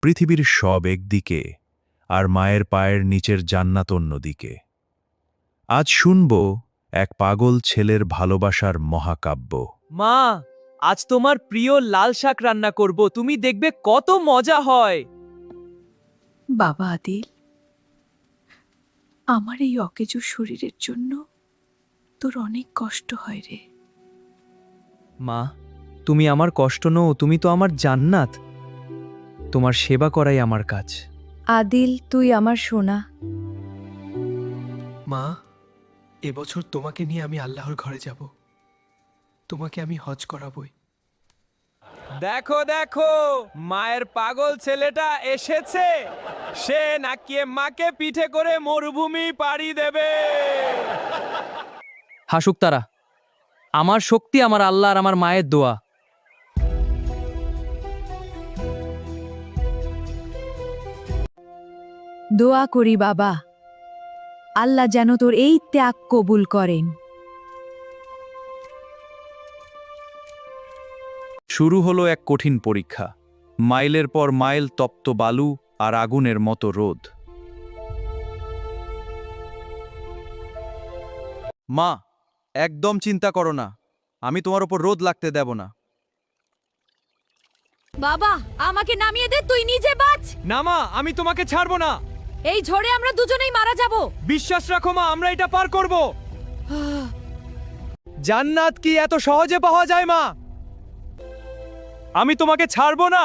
পৃথিবীর সব একদিকে আর মায়ের পায়ের নিচের জান্নাত অন্যদিকে। আজ শুনব এক পাগল ছেলের ভালোবাসার মহাকাব্য। মা, আজ তোমার প্রিয় লাল শাক রান্না করব, তুমি দেখবে কত মজা হয়। বাবা আদিল, আমার এই অকেজো শরীরের জন্য তোর অনেক কষ্ট হয় রে। মা, তুমি আমার কষ্ট নও, তুমি তো আমার জান্নাত। তোমার সেবা করাই আমার কাজ। আদিল, তুই আমার সোনা। মা, এবছর তোমাকে নিয়ে আমি আল্লাহর ঘরে যাব। তোমাকে আমি হজ করাবই। দেখো দেখো, মায়ের পাগল ছেলেটা এসেছে। সে নাকি মাকে পিঠে করে মরুভূমি পাড়ি দেবে। হাসুক তারা, আমার শক্তি আমার আল্লাহ আর আমার মায়ের দোয়া। দোয়া করি বাবা, আল্লাহ যেন তোর এই ত্যাগ কবুল করেন। শুরু হলো এক কঠিন পরীক্ষা। মাইলের পর মাইল তপ্ত বালু আর আগুনের মতো রোদ। মা, একদম চিন্তা করো না, আমি তোমার উপর রোদ লাগতে দেব না। বাবা, আমাকে নামিয়ে দে, তুই নিজে বাঁচ। না মা, আমি তোমাকে ছাড়বো না। এই ঝড়ে আমরা দুজনেই মারা যাব। বিশ্বাস রাখো মা, আমরা এটা পার করব। জান্নাত কি এত সহজে পাওয়া যায় মা? আমি তোমাকে ছাড়বো না।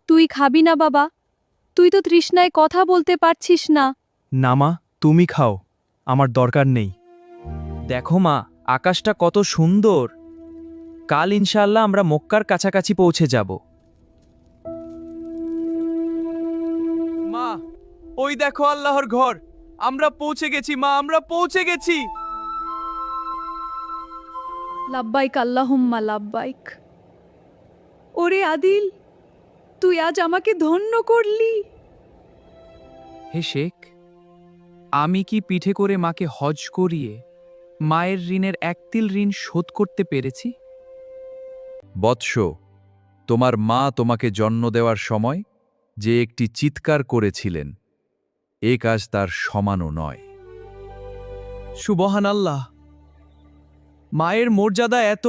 তুই খাবি না বাবা? তুই তো তৃষ্ণায় কথা বলতে পারছিস না। না মা, তুমি খাও, আমার দরকার নেই। দেখো মা, আকাশটা কত সুন্দর। কাল ইনশাআল্লাহ আমরা মক্কার কাছাকাছি পৌঁছে যাব। মা, ওই দেখো আল্লাহর ঘর। আমরা পৌঁছে গেছি মা, আমরা পৌঁছে গেছি। লাব্বাইক আল্লাহুম্মা লাব্বাইক। ওরে আদিল, তুই আজ আমাকে ধন্য করলি। হে শেখ, আমি কি পিঠে করে মাকে হজ করিয়ে মায়ের ঋণের একতিল ঋণ শোধ করতে পেরেছি? বৎস, তোমার মা তোমাকে জন্ম দেওয়ার সময় যে একটি চিৎকার করেছিলেন, এ কাজ তার সমানও নয়। সুবহানাল্লাহ, মায়ের মর্যাদা এত,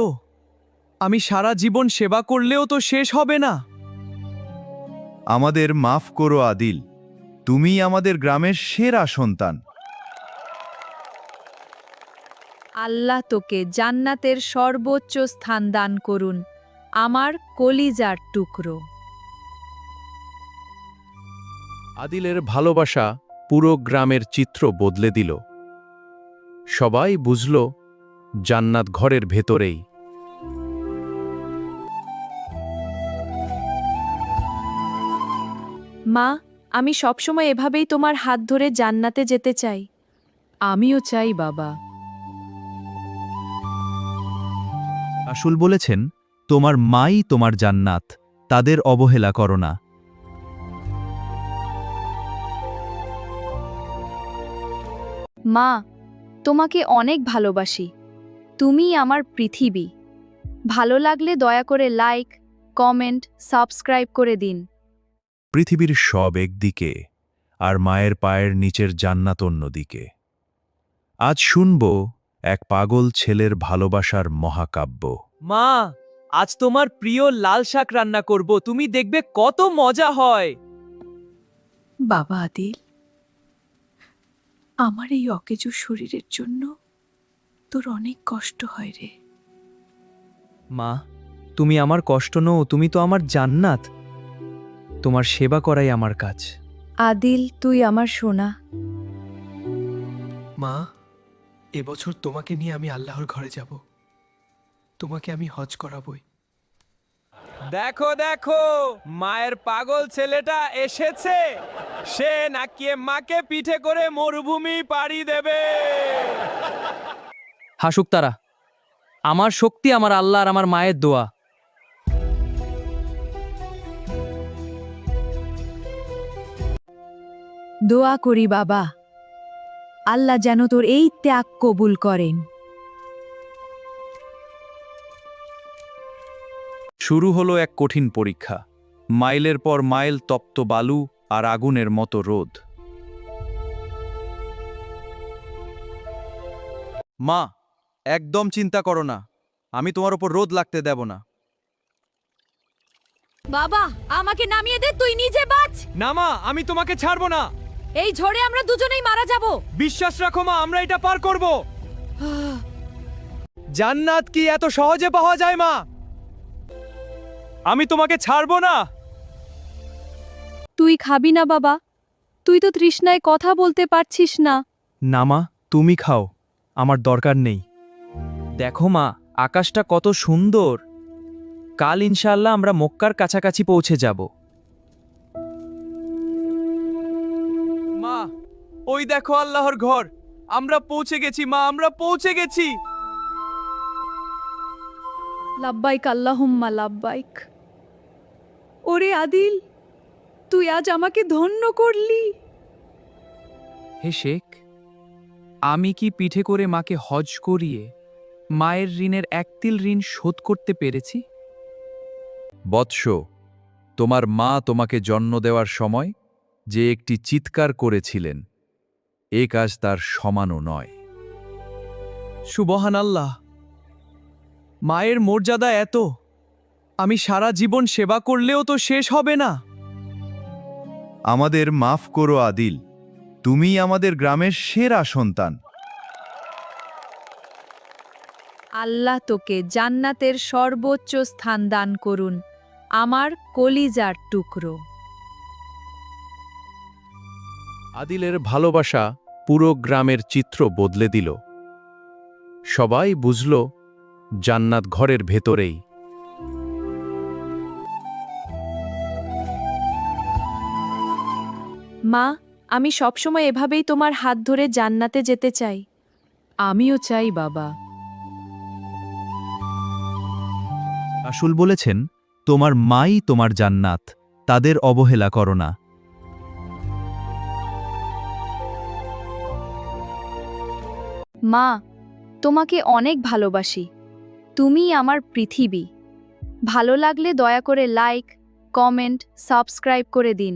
আমি সারা জীবন সেবা করলেও তো শেষ হবে না। আমাদের মাফ করো আদিল, তুমি আমাদের গ্রামের সেরা সন্তান। আল্লাহ তোকে জান্নাতের সর্বোচ্চ স্থান দান করুন, আমার কলিজার টুকরো। আদিলের ভালোবাসা পুরো গ্রামের চিত্র বদলে দিল। সবাই বুঝল জান্নাত ঘরের ভেতরেই। মা, আমি সবসময় এভাবেই তোমার হাত ধরে জান্নাতে যেতে চাই। আমিও চাই বাবা। রাসূল বলেছেন, তোমার মাই তোমার জান্নাত, তাদের অবহেলা করো না। মা, তোমাকে অনেক ভালোবাসি। তুমি আমার পৃথিবী। ভালো লাগলে দয়া করে লাইক, কমেন্ট, সাবস্ক্রাইব করে দিন। পৃথিবীর সব একদিকে আর মায়ের পায়ের নিচের জান্নাত অন্যদিকে। আজ শুনব এক পাগল ছেলের ভালোবাসার মহাকাব্য। মা, আজ তোমার প্রিয় লাল শাক রান্না করব, তুমি দেখবে কত মজা হয়। বাবা আদিল, আমার এই অকেজো শরীরের জন্য তোর অনেক কষ্ট হয় রে। মা, তুমি আমার কষ্ট নও, তুমি তো আমার জান্নাত। তোমার সেবা করাই আমার কাজ। আদিল, তুই আমার সোনা। মা, এবছর তোমাকে নিয়ে আমি আল্লাহর ঘরে যাব। তোমাকে আমি হজ করাবই। দেখো দেখো, মায়ের পাগল ছেলেটা এসেছে। সে নাকি মাকে পিঠে করে মরুভূমি পাড়ি দেবে। হাসুক তারা, আমার শক্তি আমার আল্লাহ আর আমার মায়ের দোয়া। দোয়া করি বাবা, আল্লাহ যেন তোর এই ত্যাগ কবুল করেন। শুরু হলো এক কঠিন পরীক্ষা। মাইলের পর মাইল তপ্ত বালু আর আগুনের মতো রোদ। মা, একদম চিন্তা করো না, আমি তোমার ওপর রোদ লাগতে দেব না। বাবা আমাকে নামিয়ে দে, তুই নিজে বাঁচ। না মা, আমি তোমাকে ছাড়বো না। এই ঝড়ে আমরা দুজনেই মারা যাব। বিশ্বাস রাখো মা, আমরা এটা পার করব। জান্নাত কি এত সহজে পাওয়া যায় মা? আমি তোমাকে ছাড়বো না। তুই খাবি না বাবা? তুই তো তৃষ্ণায় কথা বলতে পারছিস না। না মা, তুমি খাও, আমার দরকার নেই। দেখো মা, আকাশটা কত সুন্দর। কাল ইনশাআল্লাহ আমরা মক্কার কাছাকাছি পৌঁছে যাব। মা, ওই দেখো আল্লাহর ঘর। আমরা পৌঁছে গেছি মা, আমরা পৌঁছে গেছি। লাব্বাইক আল্লাহুম্মা লাব্বাইক। ওরে আদিল, তুই আজ আমাকে ধন্য করলি। হে শেখ, আমি কি পিঠে করে মাকে হজ করিয়ে মায়ের ঋণের এক তিল ঋণ শোধ করতে পেরেছি? বৎস, তোমার মা তোমাকে জন্ম দেওয়ার সময় যে একটি চিৎকার করেছিলেন, এ কাজ তার সমানও নয়। সুবহানাল্লাহ, মায়ের মর্যাদা এত, আমি সারা জীবন সেবা করলেও তো শেষ হবে না। আমাদের মাফ করো আদিল, তুমি আমাদের গ্রামের সেরা সন্তান। আল্লাহ তোকে জান্নাতের সর্বোচ্চ স্থান দান করুন, আমার কলিজার টুকরো। আদিলের ভালোবাসা পুরো গ্রামের চিত্র বদলে দিল। সবাই বুঝল জান্নাত ঘরের ভেতরেই। মা, আমি সবসময় এভাবেই তোমার হাত ধরে জান্নাতে যেতে চাই। আমিও চাই বাবা। রাসূল বলেছেন, তোমার মাই তোমার জান্নাত, তাদের অবহেলা করো না। মা, তোমাকে অনেক ভালোবাসি। তুমিই আমার পৃথিবী। ভালো লাগলে দয়া করে লাইক, কমেন্ট, সাবস্ক্রাইব করে দিন।